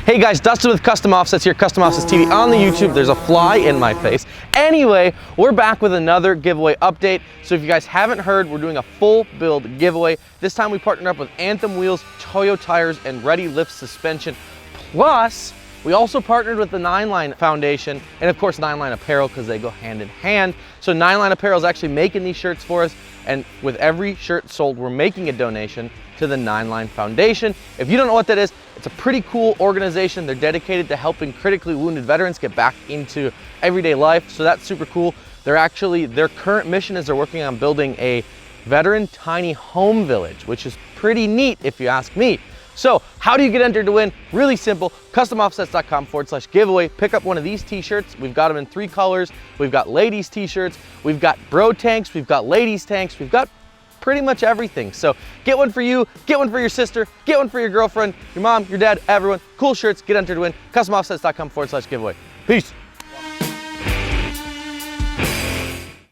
Hey guys, Dustin with Custom Offsets here, Custom Offsets TV on the YouTube. There's a fly in my face. Anyway, we're back with another giveaway update. So if you guys haven't heard, we're doing a full build giveaway. This time we partnered up with Anthem wheels, Toyo tires, and ReadyLift suspension. Plus, we also partnered with the 9line Foundation and of course 9line Apparel because they go hand in hand. So 9line Apparel is actually making these shirts for us, and with every shirt sold, we're making a donation to the 9line Foundation. If you don't know what that is, it's a pretty cool organization. They're dedicated to helping critically wounded veterans get back into everyday life. So that's super cool. Their current mission is they're working on building a veteran tiny home village, which is pretty neat if you ask me. So how do you get entered to win? Really simple, customoffsets.com/giveaway. Pick up one of these t-shirts. We've got them in 3 colors. We've got ladies t-shirts, we've got bro tanks, we've got ladies tanks, we've got pretty much everything. So get one for you, get one for your sister, get one for your girlfriend, your mom, your dad, everyone. Cool shirts, get entered to win, customoffsets.com/giveaway. Peace.